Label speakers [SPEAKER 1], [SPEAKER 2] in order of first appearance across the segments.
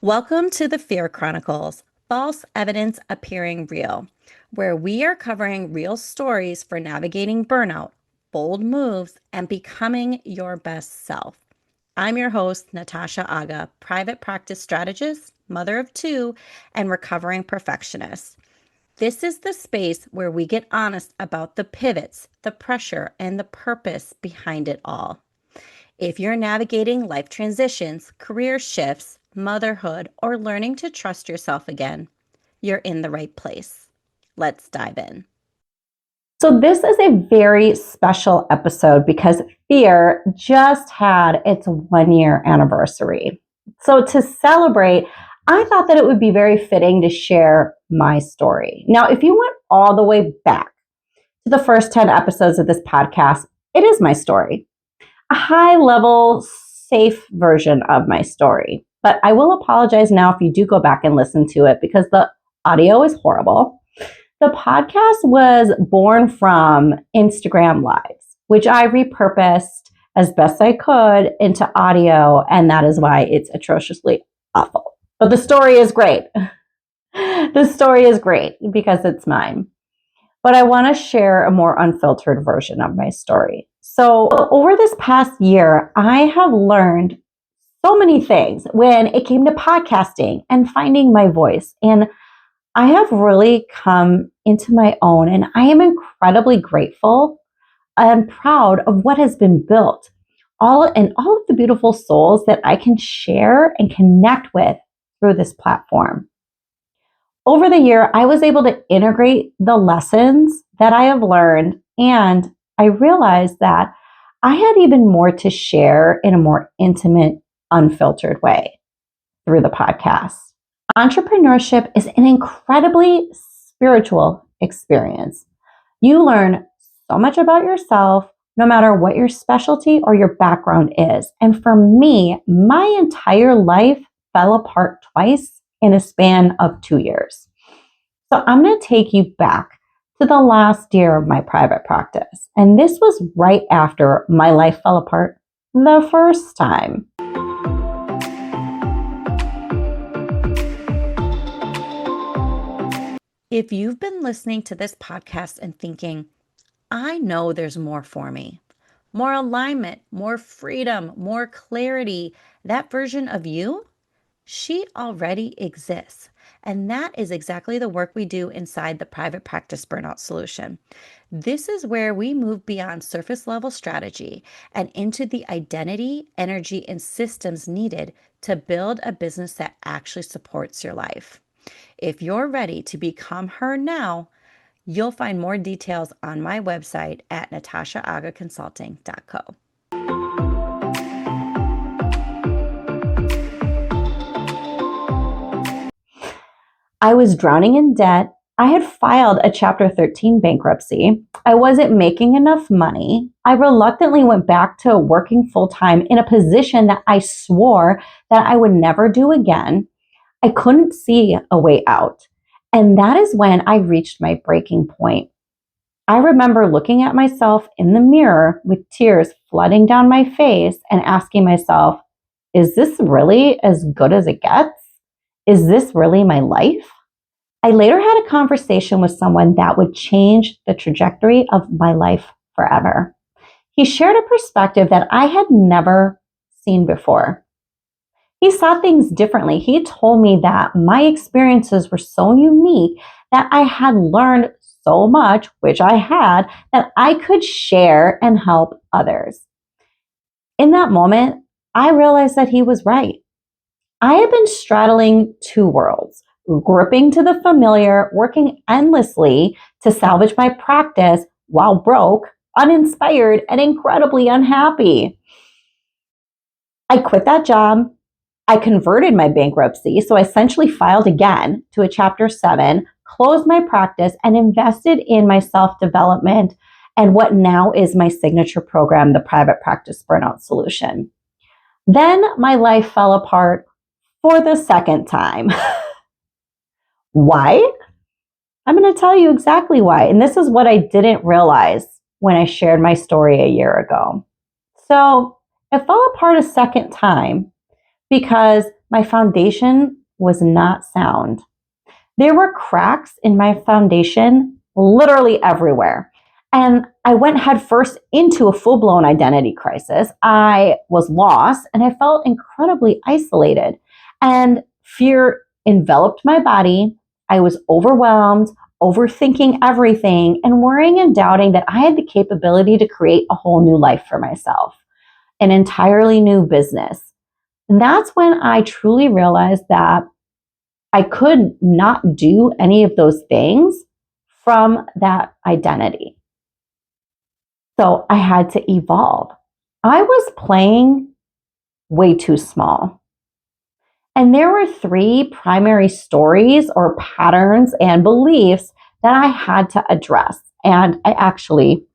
[SPEAKER 1] Welcome to the F.E.A.R Chronicles, false evidence appearing real, where we are covering real stories for navigating burnout, bold moves, and becoming your best self. I'm your host, Natasha Agha, private practice strategist, mother of two, and recovering perfectionist. This is the space where we get honest about the pivots, the pressure, and the purpose behind it all. If you're navigating life transitions, career shifts, motherhood, or learning to trust yourself again, you're in the right place. Let's dive in.
[SPEAKER 2] So this is a very special episode because F.E.A.R just had its 1-year anniversary. So to celebrate, I thought that it would be very fitting to share my story. Now, if you went all the way back to the first 10 episodes of this podcast, it is my story. A high-level, safe version of my story. But I will apologize now if you do go back and listen to it because the audio is horrible. The podcast was born from Instagram Lives, which I repurposed as best I could into audio, and that is why it's atrociously awful. But the story is great. The story is great because it's mine. But I want to share a more unfiltered version of my story. So over this past year, I have learned so many things when it came to podcasting and finding my voice. And I have really come into my own, and I am incredibly grateful and proud of what has been built. All of the beautiful souls that I can share and connect with through this platform. Over the year, I was able to integrate the lessons that I have learned, and I realized that I had even more to share in a more intimate, unfiltered way through the podcast. Entrepreneurship is an incredibly spiritual experience. You learn so much about yourself, no matter what your specialty or your background is. And for me, my entire life fell apart twice in a span of 2 years. So I'm going to take you back to the last year of my private practice. And this was right after my life fell apart the first time.
[SPEAKER 1] If you've been listening to this podcast and thinking, I know there's more for me, more alignment, more freedom, more clarity, that version of you, she already exists. And that is exactly the work we do inside the Private Practice Burnout Solution. This is where we move beyond surface level strategy and into the identity, energy, and systems needed to build a business that actually supports your life. If you're ready to become her now, you'll find more details on my website at natashaagaconsulting.co.
[SPEAKER 2] I was drowning in debt. I had filed a Chapter 13 bankruptcy. I wasn't making enough money. I reluctantly went back to working full-time in a position that I swore that I would never do again. I couldn't see a way out. And that is when I reached my breaking point. I remember looking at myself in the mirror with tears flooding down my face and asking myself, is this really as good as it gets? Is this really my life? I later had a conversation with someone that would change the trajectory of my life forever. He shared a perspective that I had never seen before. He saw things differently. He told me that my experiences were so unique that I had learned so much, which I had, that I could share and help others. In that moment, I realized that he was right. I had been straddling two worlds, gripping to the familiar, working endlessly to salvage my practice while broke, uninspired, and incredibly unhappy. I quit that job. I converted my bankruptcy, so I essentially filed again to a Chapter 7, closed my practice, and invested in my self-development and what now is my signature program, the Private Practice Burnout Solution. Then my life fell apart for the second time. Why? I'm going to tell you exactly why. And this is what I didn't realize when I shared my story a year ago. So it fell apart a second time because my foundation was not sound. There were cracks in my foundation literally everywhere. And I went headfirst into a full blown identity crisis. I was lost and I felt incredibly isolated. And fear enveloped my body. I was overwhelmed, overthinking everything, and worrying and doubting that I had the capability to create a whole new life for myself, an entirely new business. And that's when I truly realized that I could not do any of those things from that identity. So I had to evolve. I was playing way too small. And there were three primary stories or patterns and beliefs that I had to address. And I actually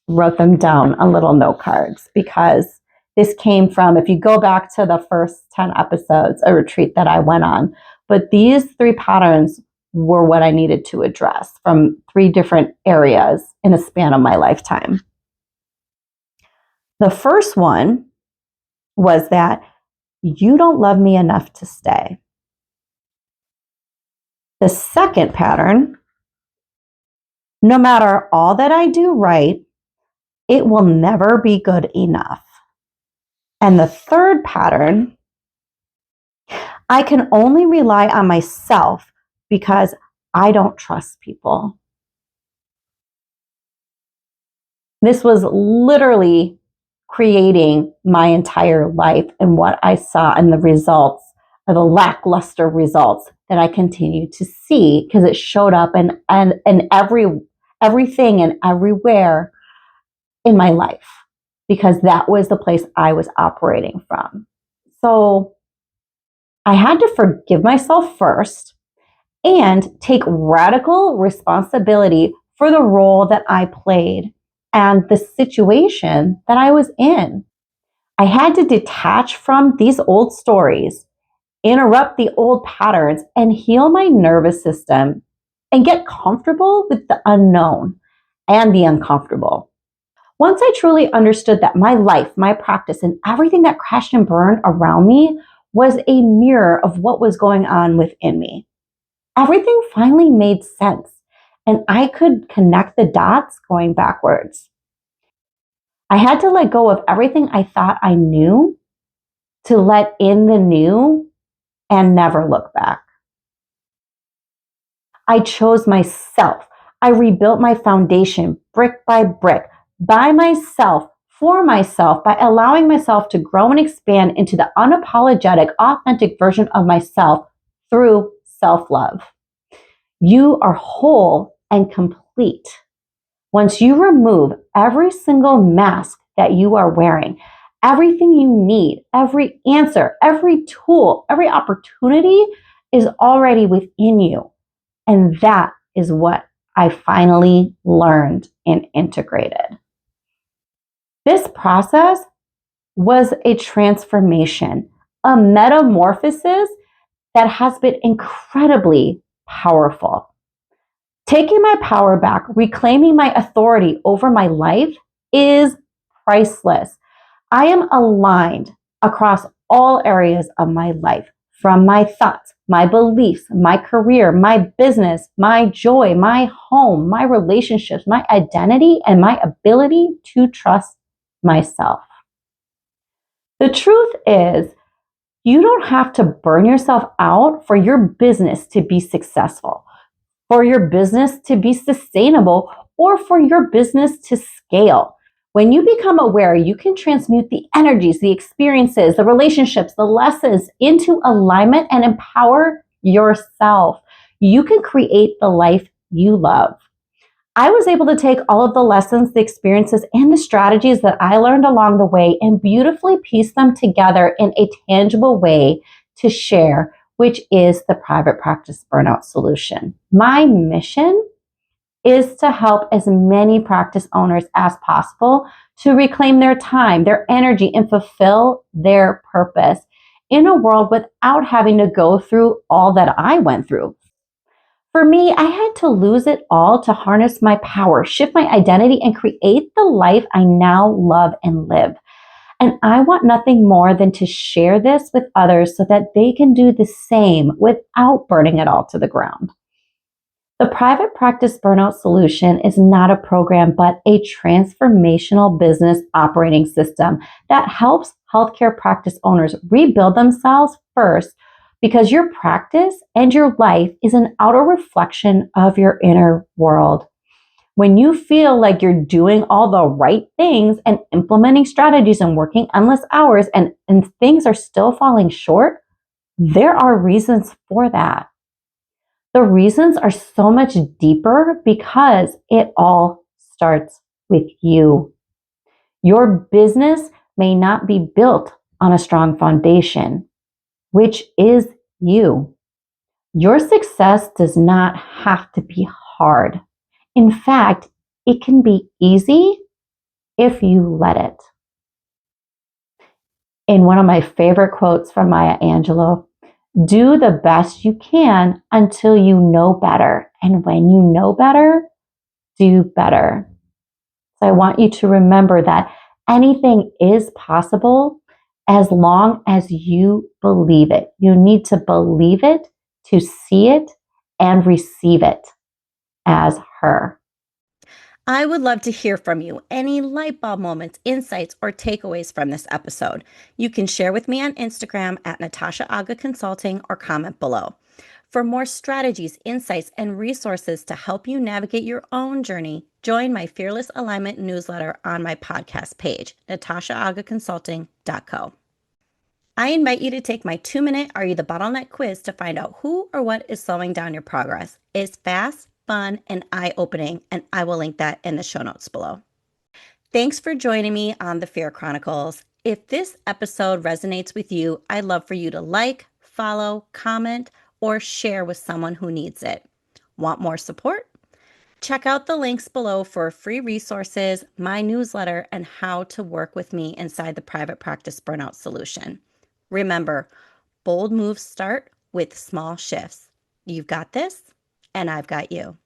[SPEAKER 2] wrote them down on little note cards because this came from, if you go back to the first 10 episodes, a retreat that I went on. But these three patterns were what I needed to address from three different areas in a span of my lifetime. The first one was that you don't love me enough to stay. The second pattern, no matter all that I do right, it will never be good enough. And the third pattern, I can only rely on myself because I don't trust people. This was literally creating my entire life and what I saw and the results, or the lackluster results that I continue to see, because it showed up in everything and everywhere in my life, because that was the place I was operating from. So I had to forgive myself first and take radical responsibility for the role that I played and the situation that I was in. I had to detach from these old stories, interrupt the old patterns, and heal my nervous system and get comfortable with the unknown and the uncomfortable. Once I truly understood that my life, my practice, and everything that crashed and burned around me was a mirror of what was going on within me, everything finally made sense, and I could connect the dots going backwards. I had to let go of everything I thought I knew to let in the new and never look back. I chose myself. I rebuilt my foundation brick by brick, by myself, for myself, by allowing myself to grow and expand into the unapologetic, authentic version of myself through self-love. You are whole and complete once you remove every single mask that you are wearing, everything you need, every answer, every tool, every opportunity is already within you. And that is what I finally learned and integrated. This process was a transformation, a metamorphosis that has been incredibly powerful. Taking my power back, reclaiming my authority over my life is priceless. I am aligned across all areas of my life, from my thoughts, my beliefs, my career, my business, my joy, my home, my relationships, my identity, and my ability to trust myself. The truth is, you don't have to burn yourself out for your business to be successful, for your business to be sustainable, or for your business to scale. When you become aware, you can transmute the energies, the experiences, the relationships, the lessons into alignment and empower yourself. You can create the life you love. I was able to take all of the lessons, the experiences, and the strategies that I learned along the way and beautifully piece them together in a tangible way to share, which is the private practice burnout solution. My mission is to help as many practice owners as possible to reclaim their time, their energy, and fulfill their purpose in a world without having to go through all that I went through. For me, I had to lose it all to harness my power, shift my identity, and create the life I now love and live. And I want nothing more than to share this with others so that they can do the same without burning it all to the ground. The private practice burnout solution is not a program, but a transformational business operating system that helps healthcare practice owners rebuild themselves first, because your practice and your life is an outer reflection of your inner world. When you feel like you're doing all the right things and implementing strategies and working endless hours and things are still falling short, there are reasons for that. The reasons are so much deeper because it all starts with you. Your business may not be built on a strong foundation, which is you. Your success does not have to be hard. In fact, it can be easy if you let it. In one of my favorite quotes from Maya Angelou, do the best you can until you know better. And when you know better, do better. So I want you to remember that anything is possible as long as you believe it. You need to believe it to see it and receive it as her.
[SPEAKER 1] I would love to hear from you. Any light bulb moments, insights, or takeaways from this episode. You can share with me on Instagram at Natasha Agha Consulting or comment below. For more strategies, insights, and resources to help you navigate your own journey, join my Fearless Alignment newsletter on my podcast page, natashaagaconsulting.co. I invite you to take my 2-minute Are You the Bottleneck quiz to find out who or what is slowing down your progress. It's fast, fun, and eye-opening, and I will link that in the show notes below. Thanks for joining me on the F.E.A.R Chronicles. If this episode resonates with you, I'd love for you to like, follow, comment, or share with someone who needs it. Want more support? Check out the links below for free resources, my newsletter, and how to work with me inside the private practice burnout solution. Remember, bold moves start with small shifts. You've got this, and I've got you.